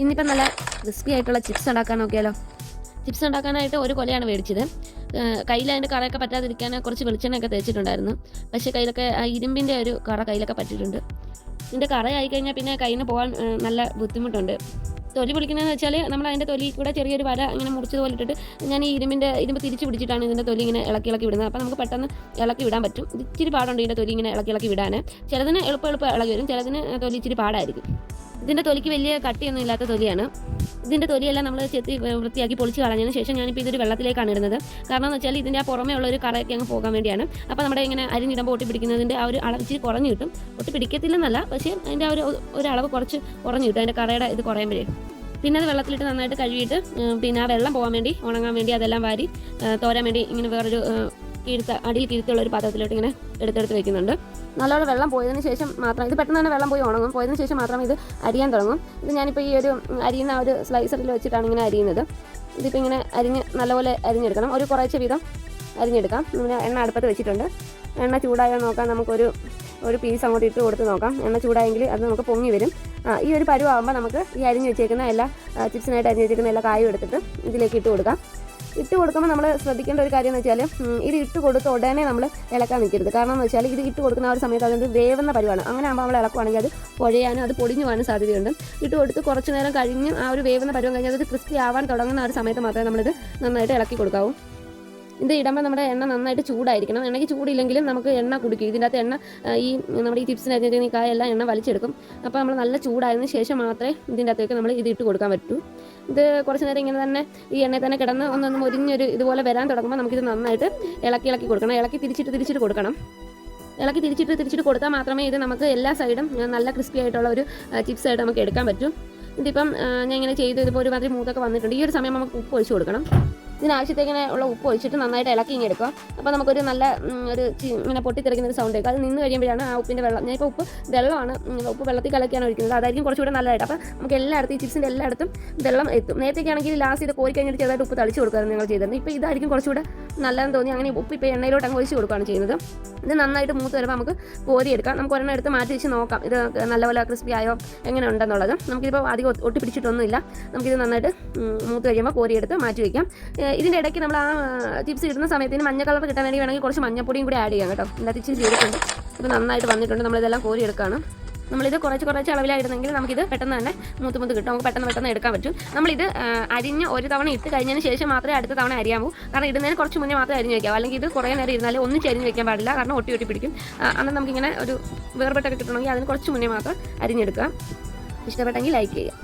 ഇന്നിപ്പം നല്ല ക്രിസ്പി ആയിട്ടുള്ള ചിപ്സ് ഉണ്ടാക്കാൻ നോക്കിയാലോ. ചിപ്സ് ഉണ്ടാക്കാനായിട്ട് ഒരു കൊലയാണ് മേടിച്ചത്. കയ്യിൽ അതിൻ്റെ കറയൊക്കെ പറ്റാതിരിക്കാൻ കുറച്ച് വെളിച്ചെണ്ണയൊക്കെ തേച്ചിട്ടുണ്ടായിരുന്നു. പക്ഷേ കയ്യിലൊക്കെ ആ ഇരുമ്പിൻ്റെ ഒരു കറ കയ്യിലൊക്കെ പറ്റിയിട്ടുണ്ട്. ഇതിൻ്റെ കറയായി കഴിഞ്ഞാൽ പിന്നെ കയ്യിൽ നിന്ന് പോകാൻ നല്ല ബുദ്ധിമുട്ടുണ്ട്. തൊലി പൊളിക്കുന്നതെന്ന് വെച്ചാൽ നമ്മൾ അതിൻ്റെ തൊലി കൂടെ ചെറിയൊരു വര ഇങ്ങനെ മുറിച്ചത് പോലെ ഇട്ടിട്ട് ഞാൻ ഈ ഇരുമ്പ് തിരിച്ച് പിടിച്ചിട്ടാണ് ഇതിൻ്റെ തൊലി ഇങ്ങനെ ഇളക്കി വിടുന്നത്. അപ്പോൾ നമുക്ക് പെട്ടെന്ന് ഇളക്കി വിടാൻ പറ്റും. ഇച്ചിരി പാടുണ്ട് ഇതിൻ്റെ തൊലി ഇങ്ങനെ ഇളക്കി വിടാൻ. ചിലതിന് എളുപ്പം ഇളകി വരും, ചിലതിന് തൊലി ഇച്ചിരി പാടായിരിക്കും. ഇതിൻ്റെ തൊലിക്ക് വലിയ കട്ടിയൊന്നും ഇല്ലാത്ത തൊലിയാണ്. ഇതിൻ്റെ തൊലിയെല്ലാം നമ്മൾ ചെത്തി വൃത്തിയാക്കി പൊളിച്ച് കളഞ്ഞതിന് ശേഷം ഞാനിപ്പോൾ ഇതൊരു വെള്ളത്തിലേക്കാണ് ഇടുന്നത്. കാരണം എന്ന് വെച്ചാൽ ഇതിൻ്റെ ആ പുറമേ ഉള്ള ഒരു കറയൊക്കെ അങ്ങ് പോകാൻ വേണ്ടിയാണ്. അപ്പോൾ നമ്മുടെ ഇങ്ങനെ അരിഞ്ഞിടുമ്പോൾ ഒട്ടി പിടിക്കുന്നതിൻ്റെ ആ ഒരു അളവ് ഇച്ചിരി കുറഞ്ഞു കിട്ടും. ഒട്ടി പിടിക്കത്തില്ലെന്നല്ല, പക്ഷേ അതിൻ്റെ ആ ഒരു അളവ് കുറച്ച് കുറഞ്ഞു കിട്ടും, അതിൻ്റെ കറയുടെ ഇത് കുറയുമ്പോഴേ. പിന്നെ അത് വെള്ളത്തിലിട്ട് നന്നായിട്ട് കഴുകിയിട്ട് പിന്നെ ആ വെള്ളം പോകാൻ വേണ്ടി, ഉണങ്ങാൻ വേണ്ടി അതെല്ലാം വാരി തോരാൻ വേണ്ടി ഇങ്ങനെ വേറൊരു അടിയിൽ കീഴ്ത്തുള്ള ഒരു പാത്രത്തിലോട്ട് ഇങ്ങനെ എടുത്തെടുത്ത് വെക്കുന്നുണ്ട്. നല്ലോണം വെള്ളം പോയതിന് ശേഷം മാത്രം ഇത് പെട്ടെന്ന് തന്നെ വെള്ളം പോയി ഉണങ്ങും. പോയതിന് ശേഷം മാത്രം ഇത് അരിയാൻ തുടങ്ങും. ഇത് ഞാനിപ്പോൾ ഈ ഒരു അരിയുന്ന ഒരു സ്ലൈസറിൽ വെച്ചിട്ടാണ് ഇങ്ങനെ അരിയുന്നത്. ഇതിപ്പോൾ ഇങ്ങനെ നല്ലപോലെ അരിഞ്ഞെടുക്കണം. ഒരു കുറച്ച് വീതം അരിഞ്ഞെടുക്കാം. ഇങ്ങനെ എണ്ണ അടുപ്പത്ത് വെച്ചിട്ടുണ്ട്. എണ്ണ ചൂടായാൽ നോക്കാം, ഒരു പീസ് അങ്ങോട്ട് ഇട്ട് കൊടുത്ത് നോക്കാം. എണ്ണ ചൂടായെങ്കിൽ അത് നമുക്ക് പൊങ്ങി വരും. ഈ ഒരു പരുവാകുമ്പോൾ നമുക്ക് ഈ അരിഞ്ഞ് വെച്ചേക്കുന്ന എല്ലാ ചിപ്സിനായിട്ട് അരിഞ്ഞ് വെച്ചേക്കുന്ന എല്ലാ കായും എടുത്തിട്ട് ഇതിലേക്ക് ഇട്ട് കൊടുക്കാം. ഇട്ട് കൊടുക്കുമ്പോൾ നമ്മൾ ശ്രദ്ധിക്കേണ്ട ഒരു കാര്യം എന്ന് വെച്ചാൽ ഇത് ഇട്ട് കൊടുത്ത് ഉടനെ നമ്മൾ ഇളക്കാൻ നിൽക്കരുത്. കാരണം എന്ന് വെച്ചാൽ ഇത് ഇട്ട് കൊടുക്കുന്ന ആ ഒരു സമയത്ത് അതിൻ്റെ വേവുന്ന പരുവാണ്. അങ്ങനെ ആകുമ്പോൾ നമ്മൾ ഇളക്കുവാണെങ്കിൽ അത് പൊഴയാനും അത് പൊടിഞ്ഞു പോകാനും സാധ്യതയുണ്ട്. ഇട്ട് കൊടുത്ത് കുറച്ച് നേരം കഴിഞ്ഞ് ആ ഒരു വേവുന്ന പരുവം കഴിഞ്ഞാൽ അത് ക്രിസ്പി ആവാൻ തുടങ്ങുന്ന ആ ഒരു സമയത്ത് മാത്രമേ നമ്മളിത് നന്നായിട്ട് ഇളക്കി കൊടുക്കാവൂ. ഇത് ഇടുമ്പോൾ നമ്മുടെ എണ്ണ നന്നായിട്ട് ചൂടായിരിക്കണം. എണ്ണയ്ക്ക് ചൂടില്ലെങ്കിലും നമുക്ക് എണ്ണ കുടിക്കും. ഇതിൻ്റെ അകത്ത് എണ്ണ നമ്മുടെ ഈ ചിപ്സിന് അരിഞ്ഞ കായെല്ലാം എണ്ണ വലിച്ചെടുക്കും. അപ്പോൾ നമ്മൾ നല്ല ചൂടായതിനു ശേഷം മാത്രമേ ഇതിൻ്റെ അകത്തേക്ക് നമ്മൾ ഇത് ഇട്ട് കൊടുക്കാൻ പറ്റൂ. ഇത് കുറച്ച് നേരം ഇങ്ങനെ തന്നെ ഈ എണ്ണയിൽ തന്നെ കിടന്ന് ഒന്നൊന്ന് മുരിഞ്ഞൊരു ഇതുപോലെ വരാൻ തുടങ്ങുമ്പോൾ നമുക്കിത് നന്നായിട്ട് ഇളക്കി കൊടുക്കണം. ഇളക്കി തിരിച്ചിട്ട് കൊടുക്കണം. ഇളക്കി തിരിച്ചിട്ട് കൊടുത്താൽ മാത്രമേ ഇത് നമുക്ക് എല്ലാ സൈഡും നല്ല ക്രിസ്പി ആയിട്ടുള്ള ഒരു ചിപ്സായിട്ട് നമുക്ക് എടുക്കാൻ പറ്റും. ഇതിപ്പം ഞാൻ ഇങ്ങനെ ചെയ്ത് ഇതിപ്പോൾ ഒരുമാതിരി മൂത്തൊക്കെ വന്നിട്ടുണ്ട്. ഈ ഒരു സമയം നമുക്ക് ഉപ്പ് ഒഴിച്ച് കൊടുക്കണം. ഇതിനാവശ്യത്തേക്കിങ്ങനെ ഉള്ള ഉപ്പ് ഒഴിച്ചിട്ട് നന്നായിട്ട് ഇളക്കി ഇങ്ങനെ എടുക്കുക. അപ്പോൾ നമുക്കൊരു നല്ല ഇങ്ങനെ പൊട്ടിത്തെറിക്കുന്ന ഒരു സൗണ്ട് കേൾക്കും. അത് നിന്ന് കഴിയുമ്പോഴാണ് ആ ഉപ്പിൻ്റെ വെള്ളം, ഞാനിപ്പോൾ വെള്ളമാണ് ഉപ്പ് വെള്ളത്തിൽ കലക്കിയാണ് ഒഴിക്കുന്നത്. അതായിരിക്കും കുറച്ചുകൂടെ നല്ലതായിട്ട്. അപ്പോൾ നമുക്ക് എല്ലായിടത്തും ഈ ചിപ്സിൻ്റെ എല്ലായിടത്തും വെള്ളം എത്തും. നേരത്തേക്കാണെങ്കിൽ ലാസ്റ്റ് ഇത് കോരി കഴിഞ്ഞിട്ട് ചെറുതായിട്ട് ഉപ്പ് തളിച്ച് കൊടുക്കുകയാണ് ഞങ്ങൾ ചെയ്തിരുന്നത്. ഇപ്പോൾ ഇതായിരിക്കും കുറച്ചുകൂടെ നല്ലതെന്ന് തോന്നി അങ്ങനെ ഉപ്പ് ഇപ്പോൾ എണ്ണയിലോട്ട് അങ്ങ് ഒഴിച്ച് കൊടുക്കുകയാണ് ചെയ്യുന്നത്. ഇത് നന്നായിട്ട് മൂത്ത് വരുമ്പോൾ നമുക്ക് കോരിയെടുക്കാം. നമുക്ക് ഒരെണ്ണം എടുത്ത് മാറ്റി വെച്ച് നോക്കാം ഇത് നല്ലപോലെ ക്രിസ്പി ആയോ എങ്ങനെ ഉണ്ടെന്നുള്ളത്. നമുക്കിതിപ്പോൾ അധികം ഒട്ടി പിടിച്ചിട്ടൊന്നുമില്ല. നമുക്കിത് നന്നായിട്ട് മൂത്ത് കഴിയുമ്പോൾ കോരിയെടുത്ത് മാറ്റി വയ്ക്കാം. ഇതിൻ്റെ ഇടയ്ക്ക് നമ്മൾ ആ ചിപ്സ് ഇടുന്ന സമയത്തിന് മഞ്ഞ കളർ കിട്ടാൻ വേണ്ടി വേണമെങ്കിൽ കുറച്ച് മഞ്ഞപ്പൊടിയും കൂടി ആഡ് ചെയ്യാം കേട്ടോ. ഇതിനകത്ത് ഇച്ചിരി ചെയ്തിട്ടുണ്ട്. ഇപ്പോൾ നന്നായിട്ട് വന്നിട്ടുണ്ട്. നമ്മളിതെല്ലാം കോരിയെടുക്കുകയാണ്. നമ്മളിത് കുറച്ച് അളവിലായിരുന്നെങ്കിൽ നമുക്കിത് പെട്ടെന്ന് തന്നെ മൂത്ത് കിട്ടും. നമുക്ക് പെട്ടെന്ന് എടുക്കാൻ പറ്റും. നമ്മളിത് അരിഞ്ഞ് ഒരു തവണ ഇട്ട് കഴിഞ്ഞതിന് ശേഷം മാത്രമേ അടുത്ത തവണ അരിയാമൂ. കാരണം ഇടുന്നതിന് കുറച്ച് മുന്നേ മാത്രമേ അരിഞ്ഞ് വയ്ക്കാവൂ. അല്ലെങ്കിൽ ഇത് കുറേ നേരം ഇരുന്നാലും ഒന്നിച്ച് അരിഞ്ഞ് വയ്ക്കാൻ പാടില്ല. കാരണം ഒട്ടി പിടിക്കും. അന്ന് നമുക്കിങ്ങനെ ഒരു വേർപെട്ടൊക്കെ കിട്ടണമെങ്കിൽ അതിന് കുറച്ച് മുന്നേ മാത്രം അരിഞ്ഞെടുക്കുക. ഇഷ്ടപ്പെട്ടെങ്കിൽ ലൈക്ക് ചെയ്യുക.